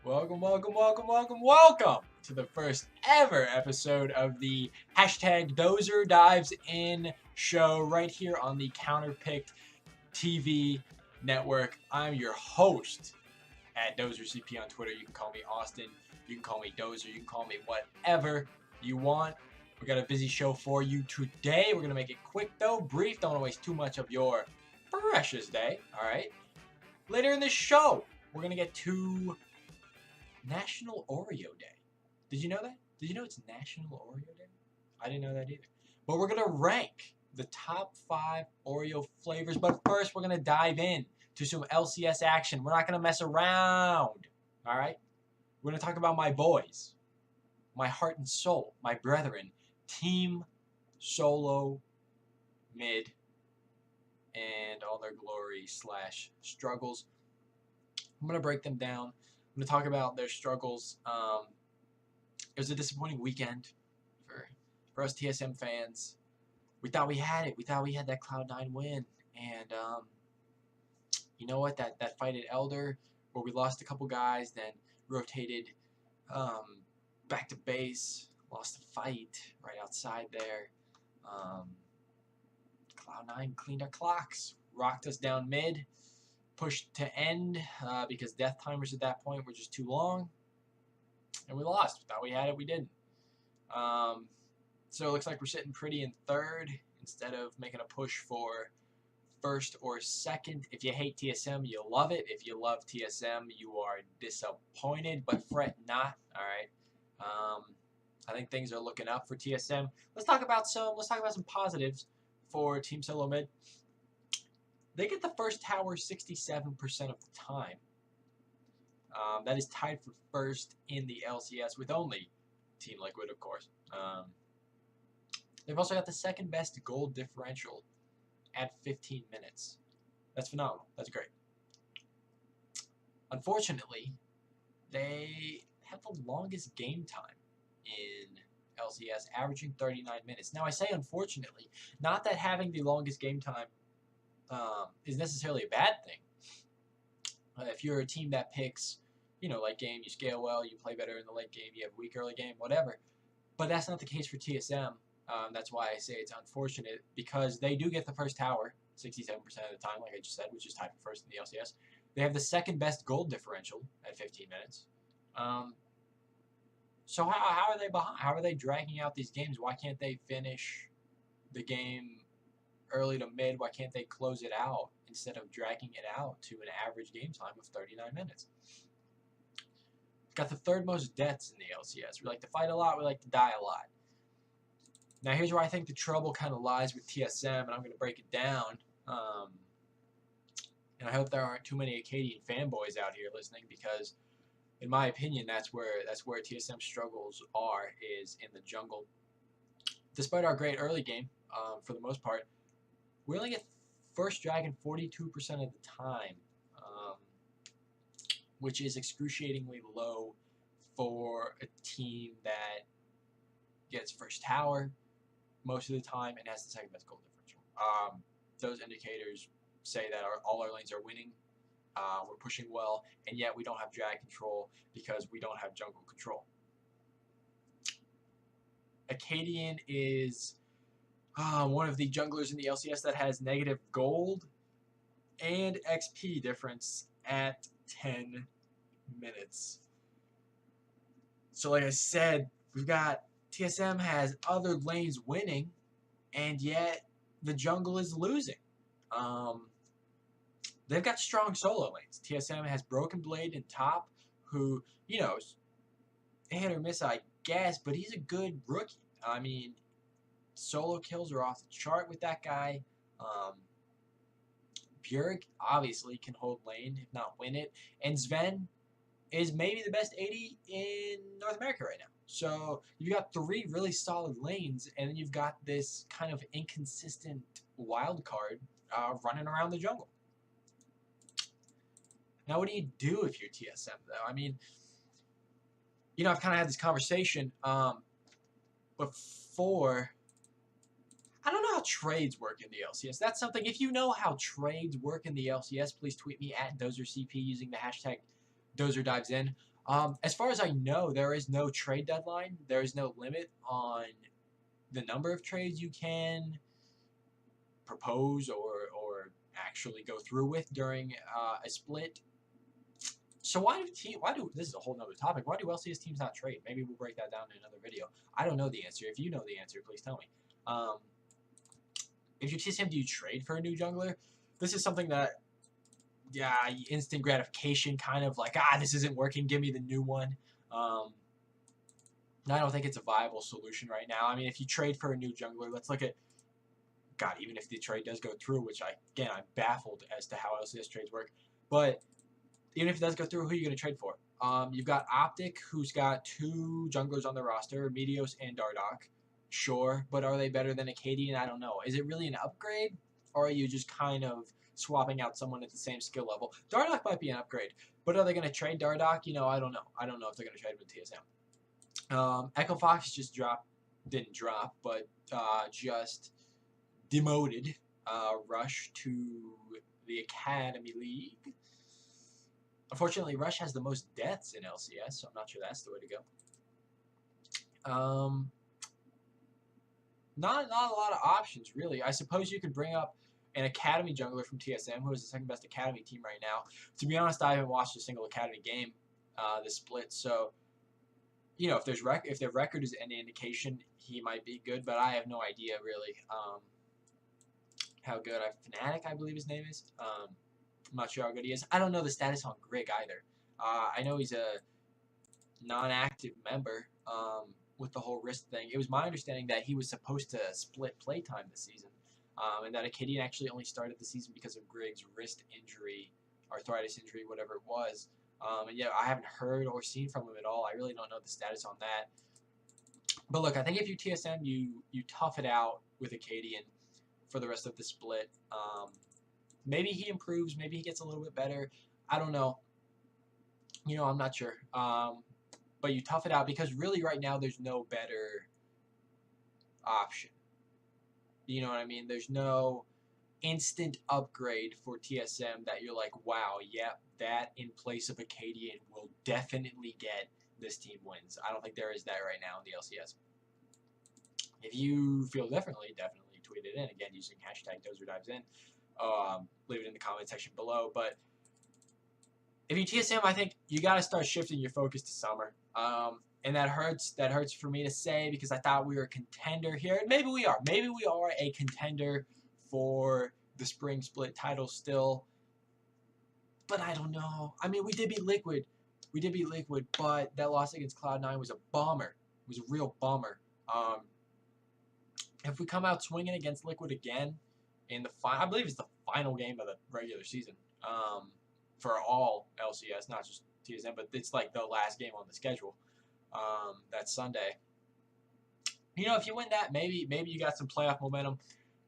Welcome to the first ever episode of the hashtag Dozer Dives In show right here on the Counterpicked TV network. I'm your host at DozerCP on Twitter. You can call me Austin. You can call me Dozer. You can call me whatever you want. We got a busy show for you today. We're going to make it quick though, brief. Don't want to waste too much of your precious day. All right. Later in the show, we're going to get to National Oreo Day. Did you know that? Did you know it's National Oreo Day? I didn't know that either. But we're going to rank the top 5 Oreo flavors. But first, we're going to dive in to some LCS action. We're not going to mess around. All right? We're going to talk about my boys, my heart and soul, my brethren, Team Solo Mid, and all their glory / struggles. I'm going to break them down. I'm going to talk about their struggles. It was a disappointing weekend for us TSM fans. We thought we had it. We thought we had that Cloud9 win. And you know what? That fight at Elder, where we lost a couple guys, then rotated back to base, lost the fight right outside there. Cloud9 cleaned our clocks, rocked us down mid, pushed to end because death timers at that point were just too long, and we lost. We thought we had it, we didn't. So it looks like we're sitting pretty in third instead of making a push for first or second. If you hate TSM, you'll love it. If you love TSM, you are disappointed, but fret not. All right. I think things are looking up for TSM. Let's talk about some positives for Team Solo Mid. They get the first tower 67% of the time. That is tied for first in the LCS with only Team Liquid, of course. They've also got the second best gold differential at 15 minutes. That's phenomenal. That's great. Unfortunately, they have the longest game time in LCS, averaging 39 minutes. Now, I say unfortunately, not that having the longest game time is necessarily a bad thing. If you're a team that picks, late game, you scale well, you play better in the late game, you have a weak early game, whatever. But that's not the case for TSM. That's why I say it's unfortunate, because they do get the first tower 67% of the time, like I just said, which is tied for first in the LCS. They have the second best gold differential at 15 minutes. So how are they behind? How are they dragging out these games? Why can't they finish the game early to mid? Why can't they close it out instead of dragging it out to an average game time of 39 minutes? Got the third most deaths in the LCS. We like to fight a lot. We like to die a lot. Now here's where I think the trouble kind of lies with TSM, and I'm going to break it down. And I hope there aren't too many Acadian fanboys out here listening, because in my opinion, that's where TSM struggles is in the jungle. Despite our great early game, for the most part, we only get first dragon 42% of the time, which is excruciatingly low for a team that gets first tower most of the time and has the second best gold differential. Those indicators say that all our lanes are winning. We're pushing well, and yet we don't have drag control because we don't have jungle control. Acadian is one of the junglers in the LCS that has negative gold and XP difference at 10 minutes. So like I said, we've got TSM has other lanes winning, and yet the jungle is losing. They've got strong solo lanes. TSM has Broken Blade in top, who, hit or miss, I guess, but he's a good rookie. I mean, solo kills are off the chart with that guy. Bjerg obviously can hold lane, if not win it. And Sven is maybe the best 80 in North America right now. So you've got 3 really solid lanes, and then you've got this kind of inconsistent wild card running around the jungle. Now, what do you do if you're TSM, though? I mean, I've kind of had this conversation before. I don't know how trades work in the LCS. That's something, if you know how trades work in the LCS, please tweet me at DozerCP using the hashtag DozerDivesIn. As far as I know, there is no trade deadline. There is no limit on the number of trades you can propose or actually go through with during a split. So why do this is a whole nother topic. Why do LCS teams not trade? Maybe we'll break that down in another video. I don't know the answer. If you know the answer, please tell me. If you're TSM, do you trade for a new jungler? This is something that, yeah, instant gratification, kind of like, this isn't working, give me the new one. I don't think it's a viable solution right now. I mean, if you trade for a new jungler, let's look at, God, even if the trade does go through, which I'm baffled as to how LCS trades work, but even if it does go through, who are you going to trade for? You've got Optic, who's got 2 junglers on the roster, Meteos and Dardoch. Sure, but are they better than Acadian? I don't know. Is it really an upgrade, or are you just kind of swapping out someone at the same skill level? Dardoch might be an upgrade, but are they going to trade Dardoch? I don't know. I don't know if they're going to trade him with TSM. Echo Fox just didn't drop, but just demoted Rush to the Academy League. Unfortunately, Rush has the most deaths in LCS, so I'm not sure that's the way to go. Not a lot of options, really. I suppose you could bring up an Academy jungler from TSM, who is the second best Academy team right now. To be honest, I haven't watched a single Academy game this split, so if their record is any indication, he might be good, but I have no idea really how good. Fnatic, I believe his name is. I'm not sure how good he is. I don't know the status on Grig either. I know he's a non-active member with the whole wrist thing. It was my understanding that he was supposed to split playtime this season, and that Acadian actually only started the season because of Grig's wrist injury, arthritis injury, whatever it was. And yeah, I haven't heard or seen from him at all. I really don't know the status on that. But look, I think if you TSM, you tough it out with Acadian for the rest of the split. Maybe he improves. Maybe he gets a little bit better. I don't know. I'm not sure. But you tough it out because really right now there's no better option. You know what I mean? There's no instant upgrade for TSM that you're like, wow, yep, that in place of Acadian will definitely get this team wins. I don't think there is that right now in the LCS. If you feel differently, definitely tweet it in. Again, using hashtag DozerDivesIn. Leave it in the comment section below. But if you TSM, I think you got to start shifting your focus to summer. And that hurts. That hurts for me to say because I thought we were a contender here. And maybe we are. Maybe we are a contender for the spring split title still. But I don't know. I mean, we did beat Liquid. But that loss against Cloud9 was a bummer. It was a real bummer. If we come out swinging against Liquid again in the I believe it's the final game of the regular season for all LCS, not just TSM, but it's like the last game on the schedule. That's Sunday. If you win that, maybe you got some playoff momentum.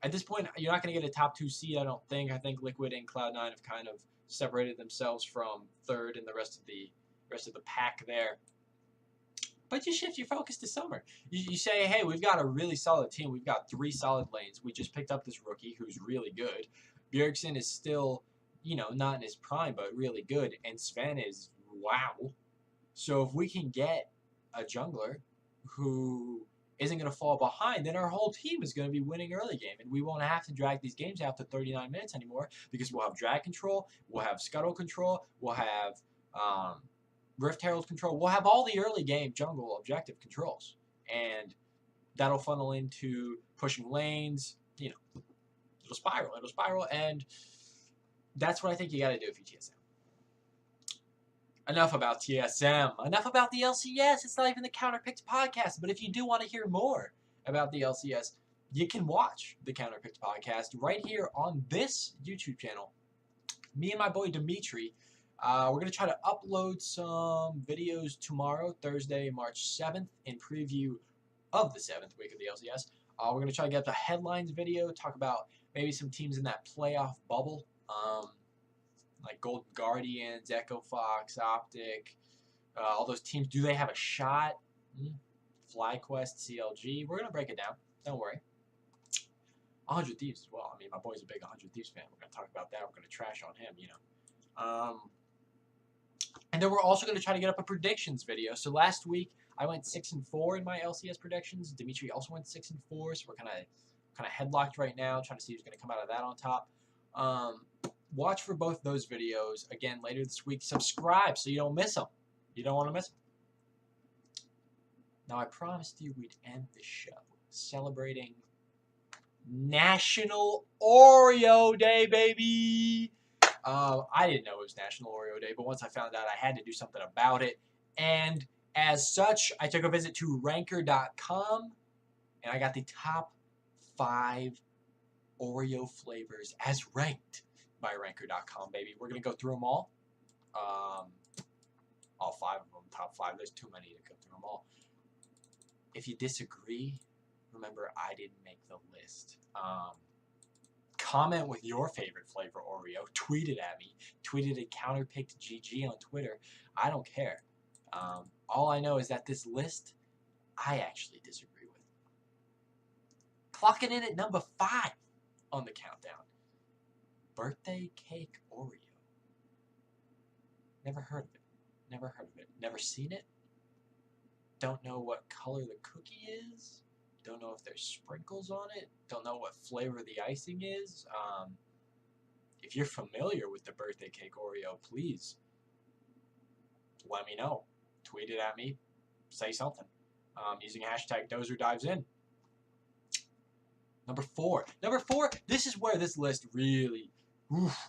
At this point, you're not going to get a top 2 seed, I don't think. I think Liquid and Cloud9 have kind of separated themselves from third and the rest of the pack there. But you shift your focus to summer. You say, hey, we've got a really solid team. We've got 3 solid lanes. We just picked up this rookie who's really good. Bjergsen is still, not in his prime, but really good. And Sven is, wow. So if we can get a jungler who isn't going to fall behind, then our whole team is going to be winning early game. And we won't have to drag these games out to 39 minutes anymore because we'll have drag control, we'll have scuttle control, we'll have Rift Herald control. We'll have all the early game jungle objective controls. And that'll funnel into pushing lanes, it'll spiral. And that's what I think you got to do if you TSM. Enough about TSM. Enough about the LCS. It's not even the Counterpicked podcast. But if you do want to hear more about the LCS, you can watch the Counterpicked podcast right here on this YouTube channel. Me and my boy Dimitri, we're going to try to upload some videos tomorrow, Thursday, March 7th, in preview of the 7th week of the LCS. We're going to try to get up the headlines video, talk about maybe some teams in that playoff bubble. Like Golden Guardians, Echo Fox, Optic, all those teams. Do they have a shot? FlyQuest, CLG. We're going to break it down. Don't worry. 100 Thieves as well. I mean, my boy's a big 100 Thieves fan. We're going to talk about that. We're going to trash on him, And then we're also going to try to get up a predictions video. So last week I went 6-4 in my LCS predictions. Dimitri also went 6-4, so we're kind of headlocked right now, trying to see who's going to come out of that on top. Watch for both those videos again later this week. Subscribe so you don't miss them. You don't want to miss them. Now I promised you we'd end the show celebrating National Oreo Day, baby. I didn't know it was National Oreo Day, but once I found out, I had to do something about it. And as such, I took a visit to ranker.com, and I got the top 5 Oreo flavors as ranked by ranker.com, baby. We're going to go through them all. All 5 of them, top 5. There's too many to go through them all. If you disagree, remember I didn't make the list. Comment with your favorite flavor Oreo. Tweet it at me. Tweet it at CounterpickedGG on Twitter. I don't care. All I know is that this list, I actually disagree with. Clocking in at number 5 on the countdown. Birthday cake Oreo. Never heard of it. Never heard of it. Never seen it. Don't know what color the cookie is. Don't know if there's sprinkles on it. Don't know what flavor the icing is. If you're familiar with the birthday cake Oreo, please let me know. Tweet it at me. Say something. Using hashtag Dozer dives in. Number 4. Number 4, this is where this list really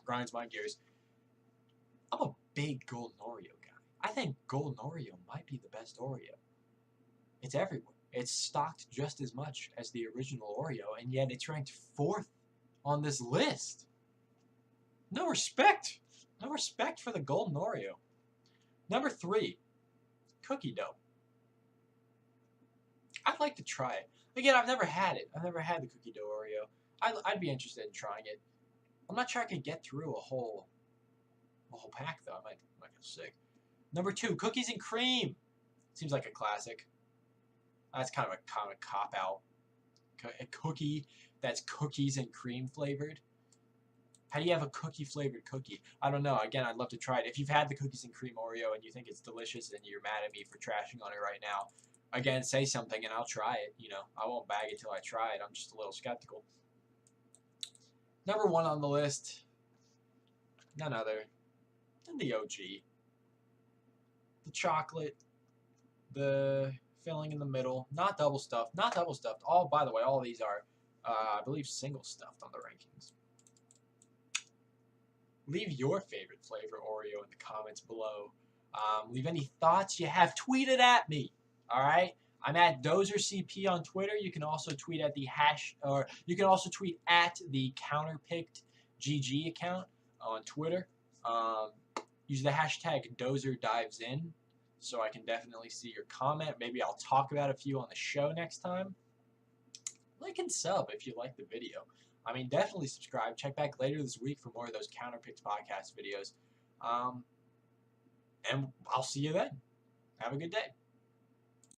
grinds my gears. I'm a big Golden Oreo guy. I think Golden Oreo might be the best Oreo. It's everywhere. It's stocked just as much as the original Oreo, and yet it's ranked 4th on this list. No respect. No respect for the Golden Oreo. Number 3, cookie dough. I'd like to try it. Again, I've never had it. I've never had the cookie dough Oreo. I'd be interested in trying it. I'm not sure I could get through a whole pack, though. I might get sick. Number 2, cookies and cream. Seems like a classic. That's kind of a cop-out. A cookie that's cookies and cream flavored. How do you have a cookie-flavored cookie? I don't know. Again, I'd love to try it. If you've had the cookies and cream Oreo and you think it's delicious and you're mad at me for trashing on it right now, again, say something and I'll try it. You know, I won't bag it till I try it. I'm just a little skeptical. Number 1 on the list, none other than the OG. The chocolate, the filling in the middle, not double stuffed, not double stuffed. All, by the way, all of these are, I believe, single stuffed on the rankings. Leave your favorite flavor Oreo in the comments below. Leave any thoughts you have. Tweet it at me. All right. I'm at DozerCP on Twitter. You can also tweet at the you can also tweet at the CounterpickedGG account on Twitter. Use the hashtag DozerDivesIn. So I can definitely see your comment. Maybe I'll talk about a few on the show next time. Like and sub if you like the video. I mean, definitely subscribe. Check back later this week for more of those Counterpicked podcast videos. And I'll see you then. Have a good day.